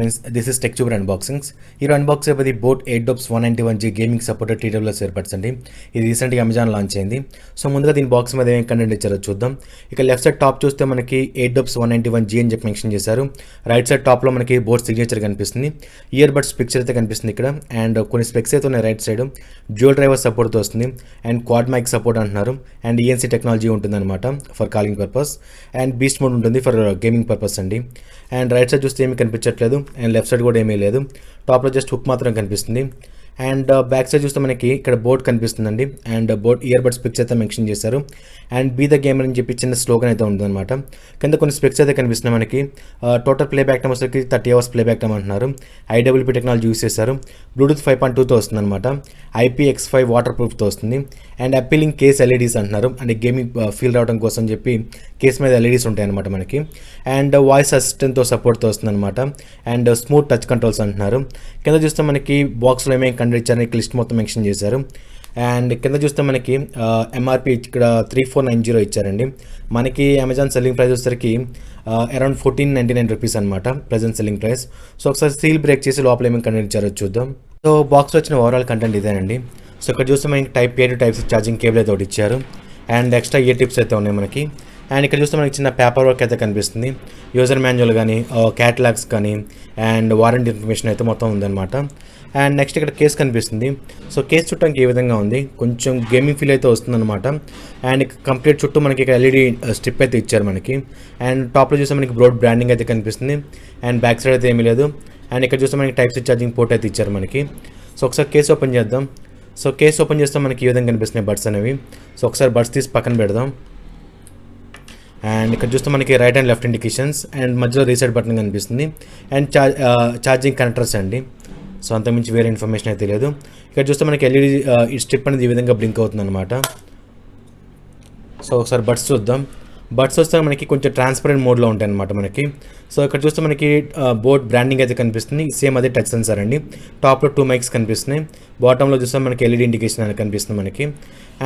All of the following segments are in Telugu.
friends, this is TechTuber-Unboxings. Here unbox అయిపోయి boAt Airdopes 191G gaming supported TWS Earbuds అండి. ఇది రీసెంట్గా అమెజాన్ లాంచ్ అయింది. సో ముందుగా దీని బాక్స్ మీద ఏం కంటెంట్ ఇచ్చారో చూద్దాం. ఇక లెఫ్ట్ సైడ్ టాప్ చూస్తే మనకి Airdopes 191G అని చెప్పి మెన్షన్ చేశారు. రైట్ సైడ్ టాప్లో మనకి బోట్ సిగ్నేచర్ కనిపిస్తుంది. ఇయర్బడ్స్ పిక్చర్ అయితే కనిపిస్తుంది ఇక్కడ. అండ్ కొన్ని స్పెక్స్ అయితే ఉన్నాయి రైట్ సైడ్. డ్యూయల్ డ్రైవర్ సపోర్ట్తో వస్తుంది. అండ్ క్వాడ్ మైక్ సపోర్ట్ అంటున్నారు. అండ్ ENC టెక్నాలజీ ఉంటుంది అనమాట for calling purpose. And beast mode ఉంటుంది ఫర్ గేమింగ్ పర్పస్ అండి. అండ్ రైట్ సైడ్ చూస్తే ఏమీ కనిపించట్లేదు. అండ్ లెఫ్ట్ సైడ్ కూడా ఏమీ లేదు. టాప్లో జస్ట్ హుక్ మాత్రం కనిపిస్తుంది. అండ్ బ్యాక్ సైడ్ చూస్తే మనకి ఇక్కడ బోట్ కనిపిస్తుందండి. అండ్ బోట్ ఇయర్బడ్స్ పిక్స్ అయితే మెన్షన్ చేశారు. అండ్ బీ ద గేమర్ అని చెప్పి చిన్న స్లోగన్ అయితే ఉంటుందన్నమాట. కింద కొన్ని స్పెక్స్ అయితే కనిపిస్తున్నాయి మనకి. టోటల్ ప్లేబ్యాక్ టైమ్ వచ్చేసరికి 30 hours ప్లేబ్యాక్ టైమ్ అంటున్నారు. IWP టెక్నాలజీ యూస్ చేశారు. బ్లూటూత్ 5.2తో వస్తుందన్నమాట. IPX5 వాటర్ ప్రూఫ్తో వస్తుంది. అండ్ అప్పీలింగ్ కేస్ LEDs అంటున్నారు. అంటే గేమింగ్ ఫీల్ రావడం కోసం చెప్పి కేస్ మీద LEDs ఉంటాయి అనమాట మనకి. అండ్ వాయిస్ అసిస్టెంట్తో సపోర్ట్తో వస్తుందన్నమాట. అండ్ స్మూత్ టచ్ కంట్రోల్స్ అంటున్నారు. కింద చూస్తే మనకి బాక్స్లో ఏమేమి కండక్ట్ ఇచ్చారని లిస్ట్ మొత్తం మెన్షన్ చేశారు. అండ్ కింద చూస్తే మనకి MRP ఇక్కడ 3490 ఇచ్చారండి. మనకి అమెజాన్ సెల్లింగ్ ప్రైస్ వచ్చేసరికి అరౌండ్ 1499 రూపీస్ అనమాట ప్రజెంట్ సెల్లింగ్ ప్రైస్. సో ఒకసారి సీల్ బ్రేక్ చేసి లోపల ఏమేమి కంటెంట్ ఇచ్చారో చూద్దాం. సో బాక్స్లో వచ్చిన ఓవరాల్ కంటెంట్ ఇదేనండి. సో ఇక్కడ చూస్తే మనకి type A to Type C charging cable అయితే ఒకటి ఇచ్చారు. అండ్ ఎక్స్ట్రా ఇయర్ టిప్స్ అయితే ఉన్నాయి మనకి. అండ్ ఇక్కడ చూస్తే మనకి చిన్న పేపర్ వర్క్ అయితే కనిపిస్తుంది. యూజర్ మాన్యువల్ కానీ క్యాటలాగ్స్ కానీ అండ్ వారంటీ ఇన్ఫర్మేషన్ అయితే మొత్తం ఉందన్నమాట. అండ్ నెక్స్ట్ ఇక్కడ కేస్ కనిపిస్తుంది. సో కేస్ చుట్టానికి ఏ విధంగా ఉంది, కొంచెం గేమింగ్ ఫీల్ అయితే వస్తుందన్నమాట. అండ్ కంప్లీట్ చుట్టూ మనకి ఇక్కడ LED స్ట్రిప్ అయితే ఇచ్చారు మనకి. అండ్ టాప్లో చూస్తే మనకి బ్రోడ్ బ్రాండింగ్ అయితే కనిపిస్తుంది. అండ్ బ్యాక్ సైడ్ అయితే ఏమీ లేదు. అండ్ ఇక్కడ చూస్తే మనకి Type C ఛార్జింగ్ పోర్ట్ అయితే ఇచ్చారు మనకి. సో ఒకసారి కేస్ ఓపెన్ చేద్దాం. సో కేస్ ఓపెన్ చేస్తే మనకి ఈ విధంగా కనిపిస్తున్నాయి బడ్స్ అనేవి. సో ఒకసారి బడ్స్ తీసి పక్కన పెడదాం. అండ్ ఇక్కడ చూస్తే మనకి right and left indications and మధ్యలో రీసెట్ బటన్ కనిపిస్తుంది. అండ్ ఛార్జింగ్ కనెక్టర్స్ అండి. సో అంతకుమించి వేరే ఇన్ఫర్మేషన్ అయితే లేదు. ఇక్కడ చూస్తే మనకి LED ఈ స్ట్రిప్ అనేది ఈ విధంగా బ్లింక్ అవుతుంది అనమాట. సో ఒకసారి బడ్స్ చూద్దాం. బడ్స్ వస్తే మనకి కొంచెం ట్రాన్స్పరెంట్ మోడ్లో ఉంటాయి అనమాట మనకి. సో ఇక్కడ చూస్తే మనకి బోట్ బ్రాండింగ్ అయితే కనిపిస్తుంది. సేమ్ అదే టచ్ సెన్సార్ అండి. టాప్లో 2 మైక్స్ కనిపిస్తున్నాయి. బాటంలో చూస్తే మనకి LED ఇండికేషన్ అనేది కనిపిస్తుంది మనకి.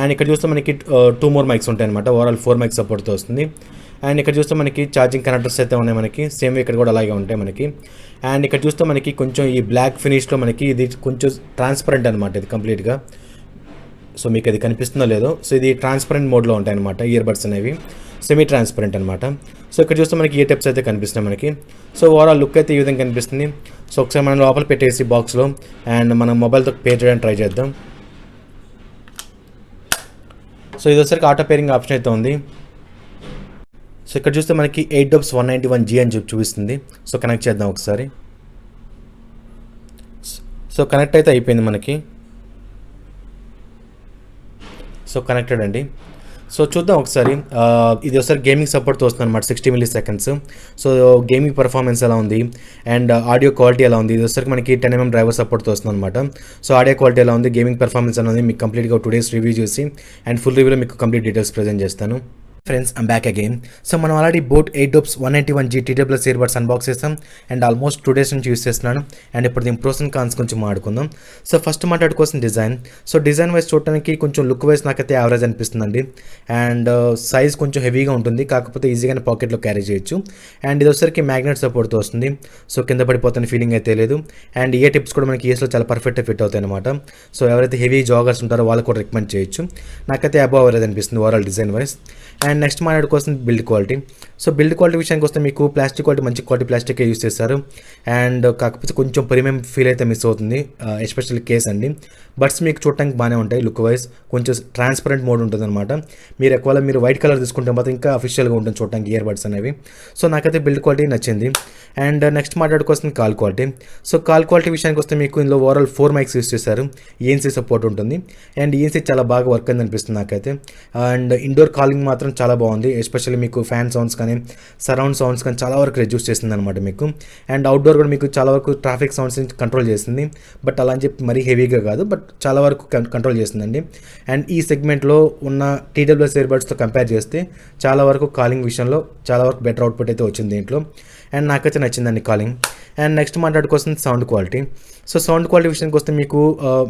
అండ్ ఇక్కడ చూస్తే మనకి 2 more మైక్స్ ఉంటాయి అనమాట. ఓవరాల్ 4 మైక్స్ సపోర్ట్తో వస్తుంది. అండ్ ఇక్కడ చూస్తే మనకి ఛార్జింగ్ కనెక్టర్స్ అయితే ఉన్నాయి మనకి. సేమ్ ఇక్కడ కూడా అలాగే ఉంటాయి మనకి. అండ్ ఇక్కడ చూస్తే మనకి కొంచెం ఈ బ్లాక్ ఫినిష్లో మనకి ఇది కొంచెం ట్రాన్స్పరెంట్ అనమాట ఇది కంప్లీట్గా. సో మీకు అది కనిపిస్తుందో లేదో. సో ఇది ట్రాన్స్పరెంట్ మోడ్లో ఉంటాయి అనమాట ఇయర్బడ్స్ అనేవి. సెమీ ట్రాన్స్పరెంట్ అనమాట. సో ఇక్కడ చూస్తే మనకి ఇయర్ టిప్స్ అయితే కనిపిస్తున్నాయి మనకి. సో ఓవరాల్ లుక్ అయితే ఈ విధంగా కనిపిస్తుంది. సో ఒకసారి మనం లోపల పెట్టేసి బాక్స్లో అండ్ మనం మొబైల్తో పేర్ చేయడానికి ట్రై చేద్దాం. సో ఇది వచ్చరికి ఆటో పేరింగ్ ఆప్షన్ అయితే ఉంది. సో ఇక్కడ చూస్తే మనకి Airdopes 191G అని చెప్పి చూపిస్తుంది. సో కనెక్ట్ చేద్దాం ఒకసారి. సో కనెక్ట్ అయితే అయిపోయింది మనకి. సో కనెక్టెడ్ అండి. సో చూద్దాం ఒకసారి. ఇది ఒకసారి గేమింగ్ సపోర్ట్తో వస్తుంది అనమాట 60 milliseconds. సో గేమింగ్ పర్ఫార్మెన్స్ ఎలా ఉంది అండ్ ఆడియో క్వాలిటీ ఎలా ఉంది. ఇది వచ్చరికి మనకి 10mm డ్రైవర్ సపోర్ట్తో వస్తుంది అనమాట. సో ఆడియో క్వాలిటీ ఎలా ఉంది, గేమింగ్ పర్ఫార్మెన్స్ ఎలా ఉంది మీకు కంప్లీట్గా 2 days రివ్యూ చేసి అండ్ ఫుల్ రివ్యూలో మీకు కంప్లీట్ డీటెయిల్స్ ప్రజెంట్ చేస్తాను. Friends, I'm back again. So మనం already boAt Airdopes 191G TWS earbuds unbox చేస్తాం. అండ్ ఆల్మోస్ట్ 2 days నుంచి యూస్ చేస్తున్నాను. అండ్ ఇప్పుడు దీని ప్రోస్ అండ్ కాన్స్ కొంచెం మాట్లాడుకుందాం. సో ఫస్ట్ మాట్లాడుకోవాల్సిన డిజైన్. సో డిజైన్ వైజ్ చూడడానికి కొంచెం లుక్ వైజ్ నాకైతే యావరేజ్ అనిపిస్తుందండి. అండ్ సైజ్ కొంచెం హెవీగా ఉంటుంది, కాకపోతే ఈజీగానే పాకెట్లో క్యారీ చేయొచ్చు. అండ్ ఇది వచ్చరికి మ్యాగ్నెట్ సపోర్ట్తో వస్తుంది. సో కింద పడిపోతున్న ఫీలింగ్ అయితే లేదు. అండ్ ఇయర్ టిప్స్ కూడా మనకి ఇయర్స్లో చాలా పర్ఫెక్ట్గా ఫిట్ అవుతాయి అనమాట. సో ఎవరైతే హెవీ జాగర్స్ ఉంటారో వాళ్ళకి కూడా రికమెండ్ చేయొచ్చు. నాకైతే అబవ్ యావరేజ్ అనిపిస్తుంది overall design wise. And next మాట్లాడుకోవాల్సిన build quality. So build quality విషయానికి వస్తే మీకు ప్లాస్టిక్ క్వాలిటీ మంచి క్వాలిటీ ప్లాస్టిక్ యూస్ చేస్తారు. అండ్ కాకపోతే కొంచెం ప్రీమియం ఫీల్ అయితే మిస్ అవుతుంది, ఎస్పెషల్లీ కేస్ అండి. బడ్స్ మీకు చూడటానికి బాగానే ఉంటాయి లుక్ వైజ్. కొంచెం ట్రాన్స్పరెంట్ మోడ్ ఉంటుంది అనమాట. మీరు వైట్ కలర్ తీసుకుంటే మాత్రం ఇంకా అఫీషియల్గా ఉంటుంది చూడటానికి ఇయర్ బడ్స్ అనేవి. సో నాకైతే బిల్డ్ క్వాలిటీ నచ్చింది. అండ్ నెక్స్ట్ మాట్లాడుకోవాల్సిన call quality. So call quality విషయానికి వస్తే మీకు ఇందులో ఓవరాల్ 4 మైక్స్ యూస్ చేశారు. ENC సపోర్ట్ ఉంటుంది. అండ్ ENC చాలా బాగా వర్క్ అని అనిపిస్తుంది నాకైతే. అండ్ ఇండోర్ కాలింగ్ మాత్రం చాలా బాగుంది. ఎస్పెషల్లీ మీకు ఫ్యాన్ సౌండ్స్ కానీ సరౌండ్ సౌండ్స్ కానీ చాలా వరకు రెడ్యూస్ చేస్తుంది అనమాట మీకు. అండ్ అవుట్డోర్ కూడా మీకు చాలా వరకు ట్రాఫిక్ సౌండ్స్ కంట్రోల్ చేస్తుంది. బట్ అలా అని చెప్పి మరీ హెవీగా కాదు, బట్ చాలా వరకు కంట్రోల్ చేస్తుందండి. అండ్ ఈ సెగ్మెంట్లో ఉన్న TWS ఇయర్బడ్స్తో కంపేర్ చేస్తే చాలా వరకు కాలింగ్ విషయంలో చాలా వరకు బెటర్ అవుట్పుట్ అయితే వచ్చింది దీంట్లో. అండ్ నాకైతే నచ్చిందండి కాలింగ్. అండ్ నెక్స్ట్ మాట్లాడుకోవాల్సింది sound quality. So sound quality విషయానికి వస్తే మీకు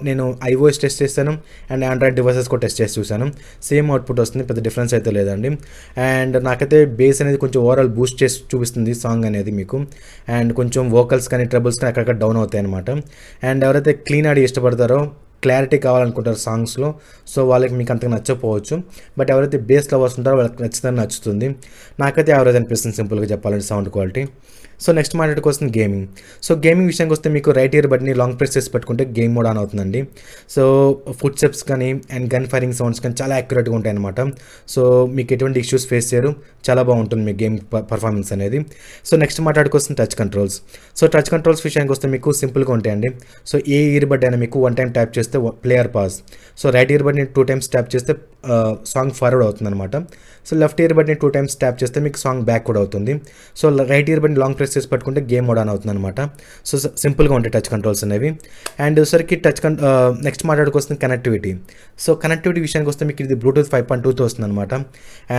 నేను iOS టెస్ట్ చేశాను అండ్ ఆండ్రాయిడ్ డివైసెస్ కూడా టెస్ట్ చేసి చూశాను. సేమ్ అవుట్పుట్ వస్తుంది, పెద్ద డిఫరెన్స్ అయితే లేదండి. అండ్ నాకైతే బేస్ అనేది కొంచెం ఓవరాల్ బూస్ట్ చేసి చూపిస్తుంది సాంగ్ అనేది మీకు. అండ్ కొంచెం వోకల్స్ కానీ ట్రబుల్స్ కానీ అక్కడక్కడ డౌన్ అవుతాయి అనమాట. అండ్ ఎవరైతే క్లీన్ ఆడియో ఇష్టపడతారో, క్లారిటీ కావాలనుకుంటారు సాంగ్స్లో, సో వాళ్ళకి మీకు అంతగా నచ్చకపోవచ్చు. బట్ ఎవరైతే బేస్ లవర్స్ ఉంటారో వాళ్ళకి ఖచ్చితంగా నచ్చుతుంది. నాకైతే యావరేజ్ అనిపిస్తుంది సింపుల్గా చెప్పాలంటే సౌండ్ క్వాలిటీ. సో నెక్స్ట్ మాట్లాడుకోవాల్సింది గేమింగ్. సో గేమింగ్ విషయానికి వస్తే మీకు రైట్ ఇయర్ బడ్ని లాంగ్ ప్రెస్ చేసి పెట్టుకుంటే గేమ్ మోడ్ ఆన్ అవుతుందండి. సో ఫుట్ స్టెప్స్ కానీ అండ్ గన్ ఫైరింగ్ సౌండ్స్ కానీ చాలా యాక్యురేట్గా ఉంటాయి అనమాట. సో మీకు ఎటువంటి ఇష్యూస్ ఫేస్ చేయరు, చాలా బాగుంటుంది మీ గేమ్ పర్ఫార్మెన్స్ అనేది. సో నెక్స్ట్ మాట్లాడుకోవాల్సిన touch controls. So touch controls విషయానికి వస్తే మీకు సింపుల్గా ఉంటాయండి. సో ఏ ఇయర్ బడ్ అయినా మీకు 1 టైం ట్యాప్ చేస్తే player pause. So right ear బడ్ని 2 టైమ్స్ ట్యాప్ చేస్తే సాంగ్ ఫార్వర్డ్ అవుతుంది అనమాట. సో లెఫ్ట్ ఇయర్ బడ్ని 2 టైమ్స్ ట్యాప్ చేస్తే మీకు సాంగ్ బ్యాక్ కూడా అవుతుంది. సో రైట్ ఇయర్ బడ్ని లాంగ్ ప్రెస్ చేసి పట్టుకుంటే గేమ్ మోడ్ ఆన్ అవుతుంది అనమాట. సో సింపుల్గా ఉంటాయి టచ్ కంట్రోల్స్ అనేవి. అండ్ సరికి నెక్స్ట్ మాట్లాడుకొస్తుంది కనెక్టివిటీ. సో కనెక్టివిటీ విషయానికి వస్తే మీకు ఇది బ్లూటూత్ 5.2తో వస్తుంది అనమాట.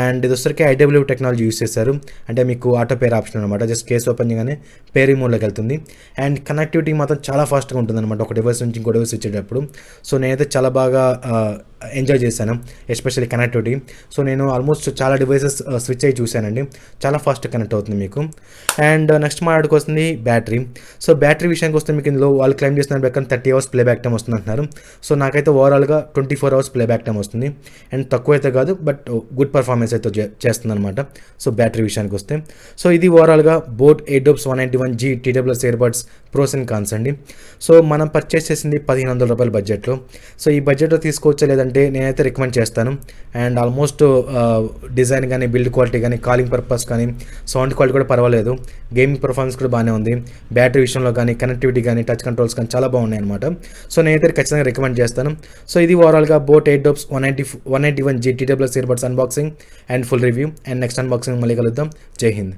అండ్ ఇది వచ్చరికి IW టెక్నాలజీ యూస్ చేశారు, అంటే మీకు ఆటో పేర్ ఆప్షన్ అనమాట. జస్ట్ కేస్ ఓపెన్ చేయగానే పేరింగ్ మోడ్లోకి వెళ్తుంది. అండ్ కనెక్టివిటీ మాత్రం చాలా ఫాస్ట్గా ఉంటుంది అనమాట ఒక డివైస్ నుంచి ఇంకో డివైస్ ఇచ్చేటప్పుడు. సో నేనైతే చాలా బాగా ఎంజాయ్ చేశాను, ఎస్పెషల్లీ కనెక్టివిటీ. సో నేను ఆల్మోస్ట్ చాలా డివైసెస్ స్విచ్ అయ్యి చూశానండి, చాలా ఫాస్ట్ కనెక్ట్ అవుతుంది మీకు. అండ్ నెక్స్ట్ మాట్లాడుకొస్తుంది బ్యాటరీ. సో బ్యాటరీ విషయానికి వస్తే మీకు ఇందులో వాళ్ళు క్లైమ్ చేస్తున్న ప్రకారం 30 hours ప్లేబ్యాక్ టైం వస్తుంది అంటున్నారు. సో నాకైతే ఓవరాల్గా 24 hours ప్లేబ్యాక్ టైం వస్తుంది. అండ్ తక్కువ అయితే కాదు, బట్ గుడ్ పర్ఫార్మెన్స్ అయితే చేస్తుంది అనమాట. సో బ్యాటరీ విషయానికి వస్తే సో ఇది ఓవరాల్గా boAt Airdopes 191G TWS Earbuds pros and cons అండి. సో మనం పర్చేస్ చేసింది ₹1,500 బడ్జెట్లో. సో ఈ బడ్జెట్లో తీసుకోవచ్చా లేదంటే నేనైతే రికమెండ్ చేస్తాను. అండ్ ఆల్మోస్ట్ డిజైన్ కానీ, బిల్డ్ క్వాలిటీ కానీ, కాలింగ్ పర్పస్ కానీ, సౌండ్ క్వాలిటీ కూడా పర్వాలేదు, గేమింగ్ పర్ఫార్మెన్స్ కూడా బాగానే ఉంది, బ్యాటరీ విషయంలో కానీ, కనెక్టివిటీ కానీ, టచ్ కంట్రోల్స్ కానీ చాలా బాగున్నాయి అనమాట. సో నేనైతే ఖచ్చితంగా రికమెండ్ చేస్తాను. సో ఇది ఓవరాల్గా boAt Airdopes 191G TWS Earbuds unboxing and full review. And next unboxing మళ్ళీ కలుద్దాం. జై హింద్.